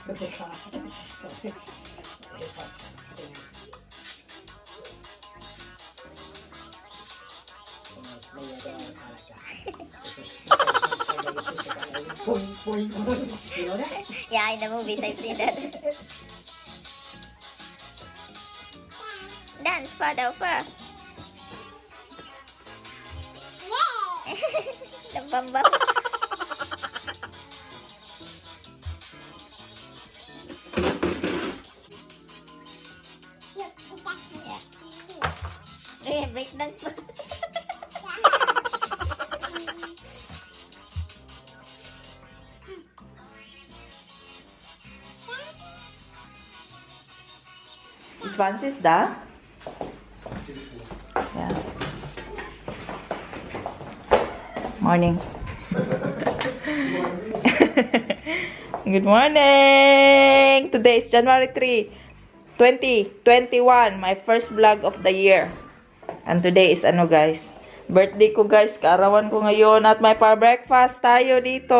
Yeah, in the movies I've seen that. Dance for the fur. The bum bum. Yeah, break dance. Is Francis da? Yeah. Morning. Good morning! Today is January 3, 2021. My first vlog of the year. And today is ano guys? Birthday ko guys. Kaarawan ko ngayon. At may pa-breakfast tayo dito.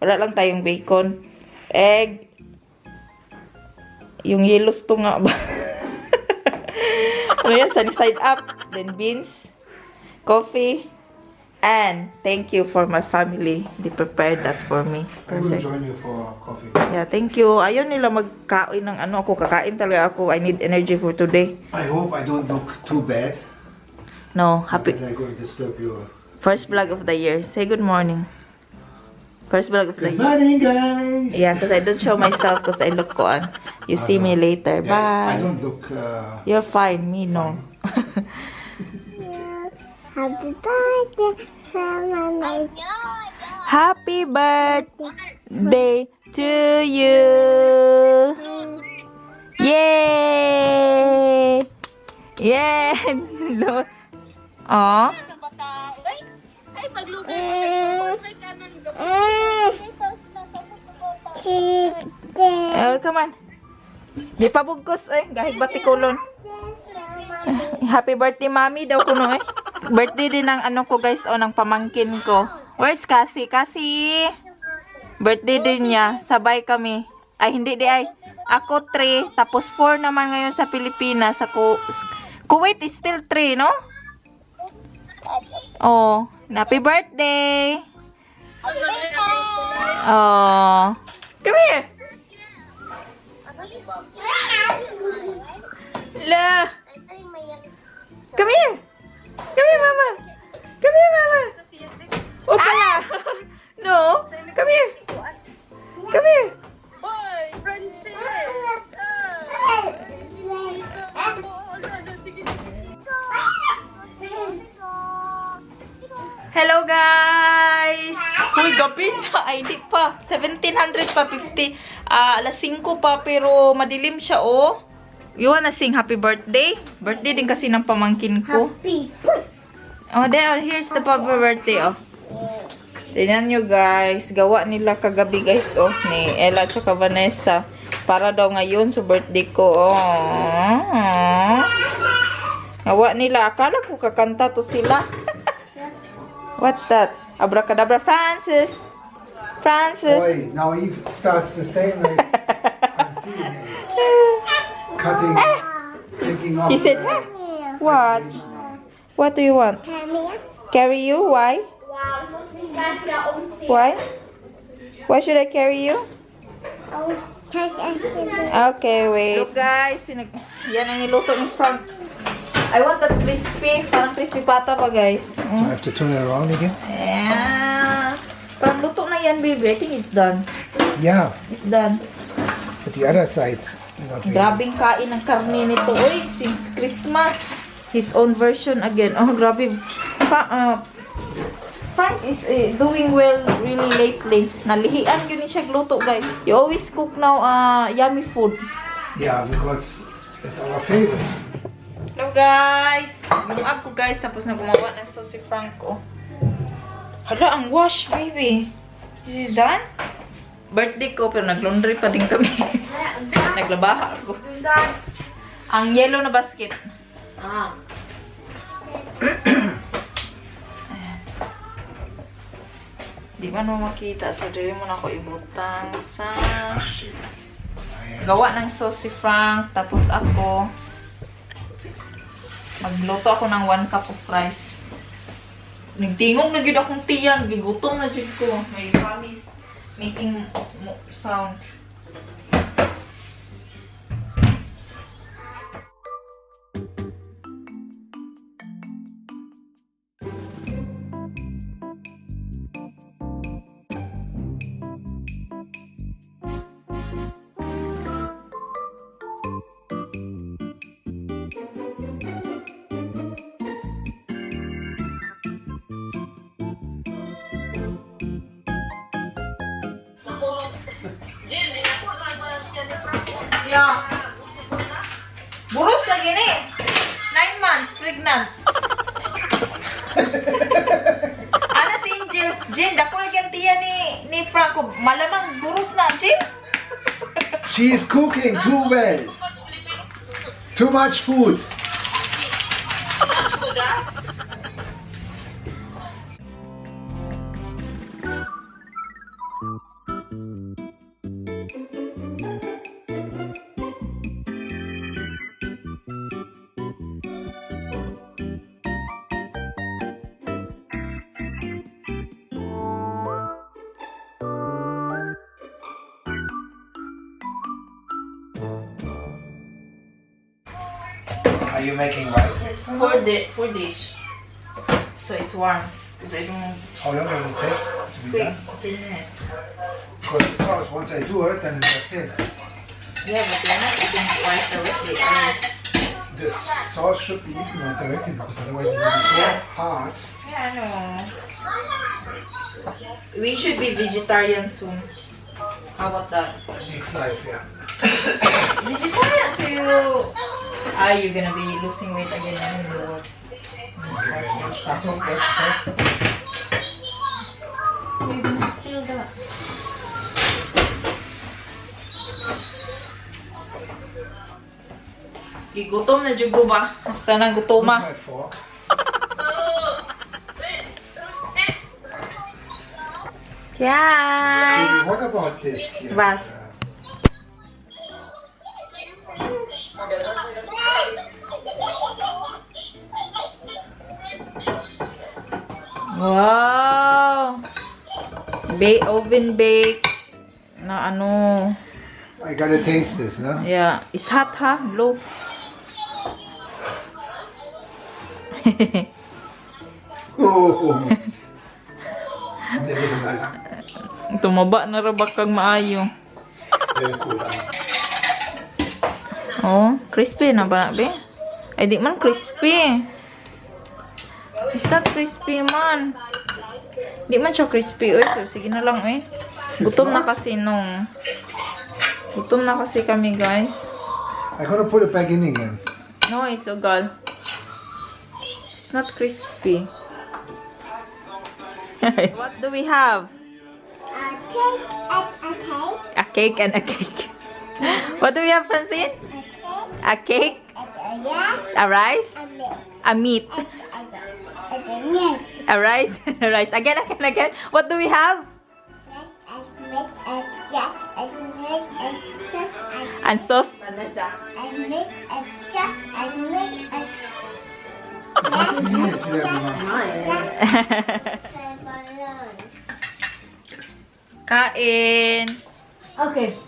Wala lang tayong bacon. Egg. Yung yellows to nga ba? Ano yan? Sunny side up. Then beans. Coffee. And thank you for my family. They prepared that for me. I will Perfect. join you for coffee. Yeah, thank you. Ayaw nila magkain ng ano ako. Kakain talaga ako. I need energy for today. I hope I don't look too bad. No, happy. Because I'm going to disturb you. First vlog of the year. Say good morning. First vlog of the Good year. morning, guys. Yeah, because I don't show myself because I look on. You see me later. Yeah, I Bye. don't look. You're fine. Me, no. Happy birthday, Mama. Happy birthday to you. Yay! Yay! Oh. Oh, come on. Di pa bugkos eh. Gahig batikulon. Happy birthday, mami daw kuno eh. Birthday din ng ano ko guys, o ng pamangkin ko. Where's Cassie? Cassie! Birthday din niya. Sabay kami. Ay, hindi di ay. Ako 3, tapos 4 naman ngayon sa Pilipinas. Kuwait is still 3, no? Oh, happy birthday! Oh. Come here! La! Come here! Come here, Mama! Come here, Mama! Oh, pala! No! Come here! Come here! Hoy, Francene! Hello, guys! Uy, gabi na. Ay, hindi pa. 1700 pa, 50. Alas 5 pa, pero madilim siya, oh. You wanna sing happy birthday? Birthday din kasi ng pamangkin ko. Happy. Oh, there, here's the happy birthday, oh. Tingnan nyo, guys. Gawa nila kagabi, guys, oh. Ni Ella at Vanessa. Para daw ngayon sa birthday ko, oh. Gawa nila. Akala ko kakanta to sila. What's that? Abracadabra, Francis. Francis. Boy, now Eve starts the same like Francine. Cutting, taking off. He said, huh? What? What do you want? Carry you? Why? Why? Why should I carry you? Okay, wait. Look guys, yan ang niluto ni Frank. I want that crispy, parang crispy pata pa guys. So I have to turn it around again? Yeah. Parang luto na yan, baby. I think it's done. Yeah, It's done. but the other side, not really. Grabing kain ng karne nito. Uy, since Christmas. His own version again. Oh, grabe. Frank is doing well really lately. Nalihian yun siya gluto, guys. You always cook now yummy food. Yeah, because it's our favorite. Hello, guys. Lumag ko, guys. Tapos na gumawa ng sauce si Frank, oh. Hala, ang wash, baby. This is done? Birthday ko, pero nag-laundry pa din kami. Naglabaha ako. Ang yellow na basket. Di man mo makita. So, dili mo na ako ibutang sa gawa ng sauce si Frank. Tapos ako, magluto ako ng 1 cup of rice. Nagtingong na gid akong tiyan. Gigutom na jud ko. My tummy is making sound. Jene, ako nagbalas ka ni Frau. Yeah. Buros na gini. 9 months, pregnant. Ana si Angel. Jin, dako na yung tiya ni Franco. Malamang buros na, Jin. She is cooking too well. Too much food. Are you making rice? For dish. So it's warm. Because I don't How long does it take to be quick. done? 10 minutes. Because the sauce, once I do it, then that's it. Yeah, but you're not eating rice directly. The sauce should be eaten right directly because otherwise it will be so hard. Yeah, I know. We should be vegetarian soon. How about that? Next life, yeah. Vegetarian, so you're gonna be losing weight again. Lord. Thank you very much. Achtung, what's that? You're gonna spill that. Gigutom na dyan ko ba? Basta nang With gutoma. my fork. Yan! Baby, what about this here? Was? Wow! Oven bake. Na ano. I gotta taste this, no? Yeah. It's hot, ha? Low. Oh. Never mind. Tumaba na ra bakang maayo. Very cool. Oh, crispy na ba na, be? Ay, di man crispy. It's not crispy, man. Di man siya crispy. Uy, pero sige na lang, eh. Gutom na kasi nung. Gutom na kasi kami, guys. I'm gonna put it back in again. No, it's ugal. It's not crispy. What do we have? A cake and a cake. What do we have, Francine? A cake? A rice? A meat? A rice? A rice. Again. What do we have? And sauce? Kain. Okay.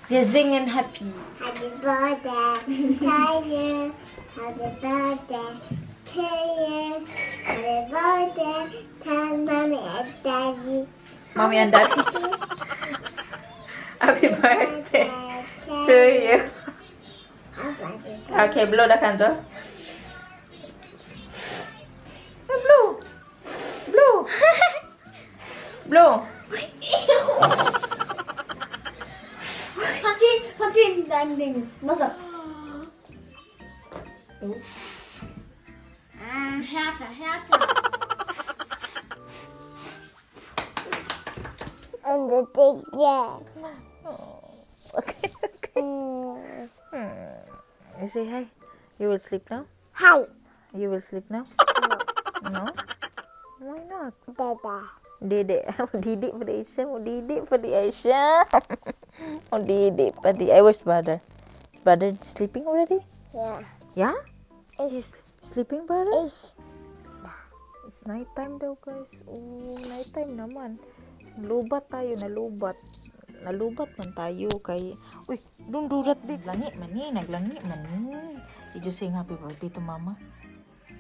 Wir singen happy. Happy birthday to you. Happy birthday to you. Happy birthday to mommy and daddy. Mommy and daddy. Happy birthday to you. Okay, blow the candle. Blow. Blow. Blow. Francine, dein Ding ist Wasser. Härter. Und the thing, yeah. Okay. You say hi. You will sleep now? Hi, You will sleep now? No? Why not? Dada. Didi pa di Aisha. Didi pa di Aisha. Didi pa di. Where's brother? Brother sleeping already? Yeah. Yeah? It's, Sleeping brother? it's, It's nighttime daw guys. Oh, nighttime naman. Nalubat tayo, nalubat. Nalubat man tayo kay... Uy, don't do that big. Naglangi man ni. Did you sing happy birthday to mama?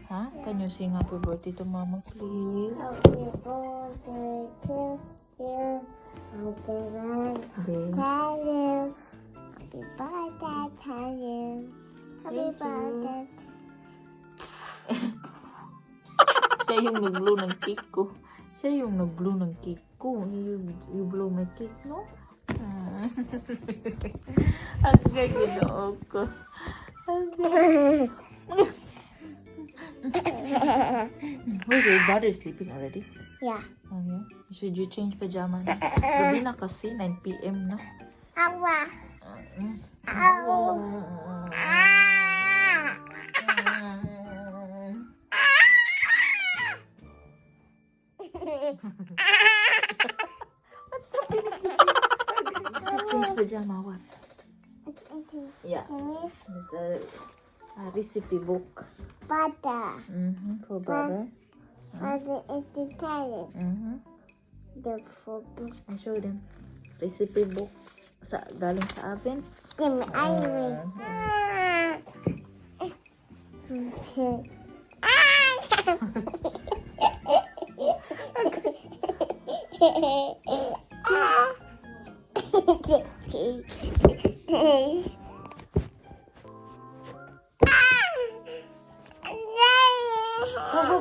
Huh? Can you sing happy birthday to mama please? happy birthday to you. Happy birthday Then, to you. Happy birthday to you. Happy Thank you. birthday. siya yung nag-blow ng cake ko. Siya yung nag-blow ng cake ko. You blow my cake, no? Ang gaginoo ko. Where's your brother sleeping already? Yeah. Oh, yeah. Should you change pajama na? Gabi na kasi, 9 p.m. na. Awa. What's happening? Change pajama, what? Yeah. It's a recipe book. Butter. For brother. Butter is the carrot. The food. I show them. Recipe book. Galing sa oven. Give me ivory.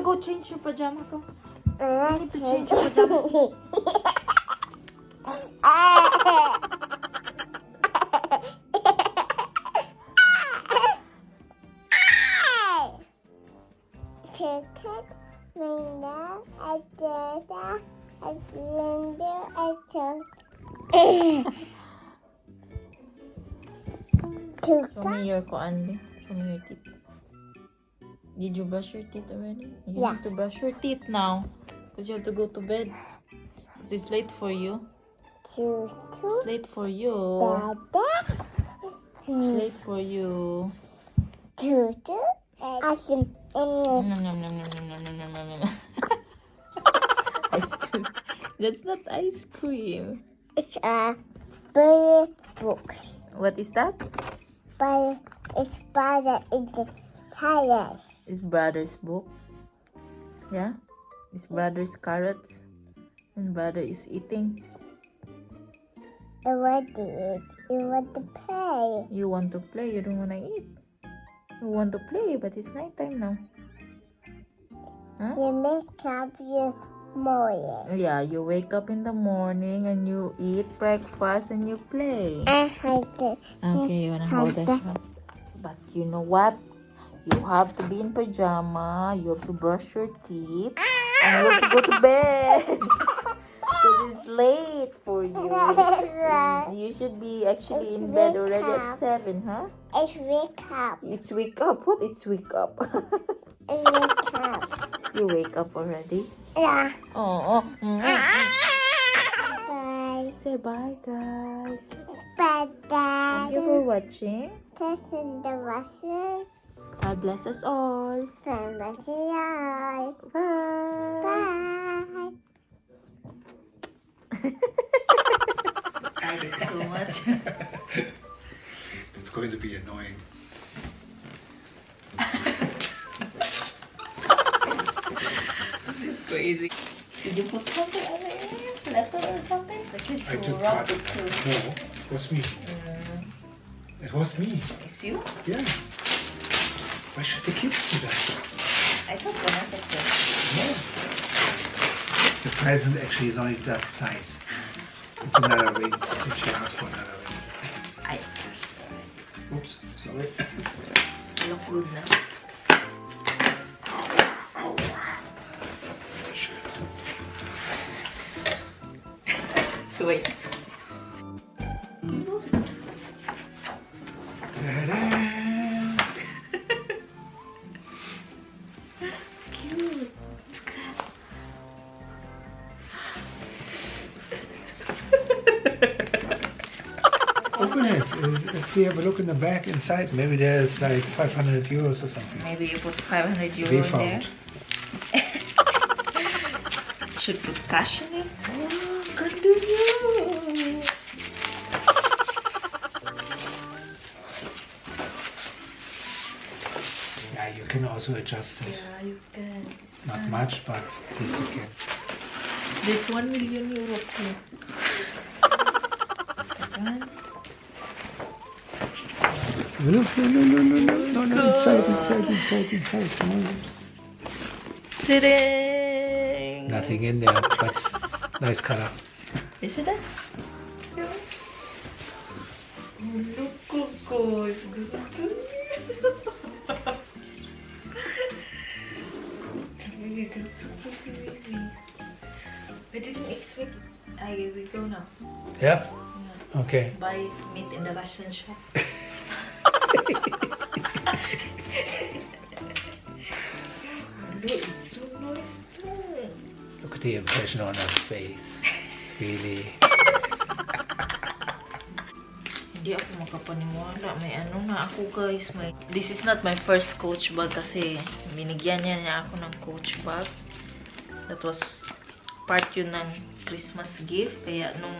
Go, change your pajama ko. I need to change your pajama. Show me your koan. Show me your teeth. Did you brush your teeth already? You Yeah. have to brush your teeth now. Because you have to go to bed. Because it's late for you. It's late for you. It's late for you. Nom, nom, nom, nom, nom, nom, nom, nom, nom, nom. Ice cream. That's not ice cream. It's a bird books. What is that? But it's butter in the carrots. It's brother's book. Yeah? It's brother's carrots. And brother is eating. I want to eat. You want to play. You want to play, you don't want to eat. You want to play, but it's nighttime now. Huh? You make up your morning. Yeah, you wake up in the morning and you eat breakfast and you play. I hate it. Okay, you wanna hold this one? But you know what? You have to be in pajama, you have to brush your teeth, and you have to go to bed. Because it's late for you. You should be actually in bed already at 7, huh? It's wake up. It's wake up. What? It's wake up. It's wake up. You wake up already? Yeah. Oh. Bye. Say bye, guys. Bye, Thank you for watching. Testing the washer. God bless us all. From the yard. Bye. Bye. I did so much. It's going to be annoying. This is crazy. Did you put something on it? Letter or something? The kids I will took rub part it of too. that. No, it was me. It was me. It's you? Yeah. Why should the kids do that? I thought Vanessa said. No. The present actually is only that size. It's another ring. I think she asked for another ring. I asked. Oops, sorry. Look good na. Wait. Ta-da! That's cute. Look at that. Open it. Let's see, have a look in the back inside. Maybe there's like 500 euros or something. Maybe you put 500 euro We in there. found. Should put cash in it. Oh, ganda niya. Yeah, you can also adjust it. Yeah, you can. Not much, but at least you can. There's 1 million euros here. Look, no, inside. Come on. Ta-dang! Nothing in there, but nice color. Is it that? Yeah. Look, guys. That's so pretty, baby. I didn't expect. We go now. Yeah? Yeah. Okay. Buy meat in the Russian shop. Look, it's so nice too. Look at the impression on her face. It's really... Hindi ako makapaniwala. May ano na ako, guys. This is not my first Coach bag kasi binigyan niya ako ng Coach bag. That was part yun ng Christmas gift. Kaya nung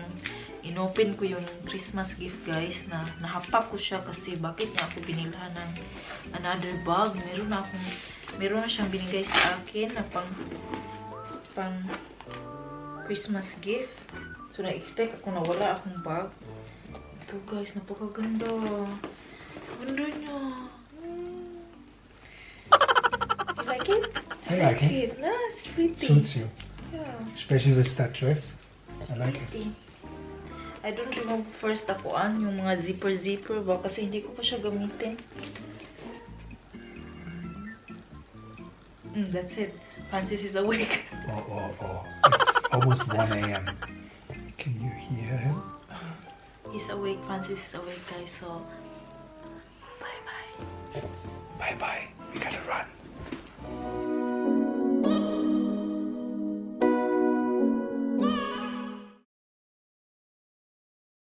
inopen ko yung Christmas gift, guys, na nahapak ko siya kasi bakit niya ako binilhan ng another bag. Meron na siyang binigay sa akin na pang Christmas gift. So, na-expect ako na wala akong bag. Ito, guys, napakaganda. Ganda niya. You like it? I like it. No, it's pretty. Suits you. Yeah. Especially with that dress. I like it. Pretty. I don't remove first akoan yung mga zipper ba kasi hindi ko pa siya gamitin. That's it. Francis is awake. Oh. It's almost 1 a.m. Can you hear him? He's awake. Francis is awake, guys. So, bye-bye. Bye-bye.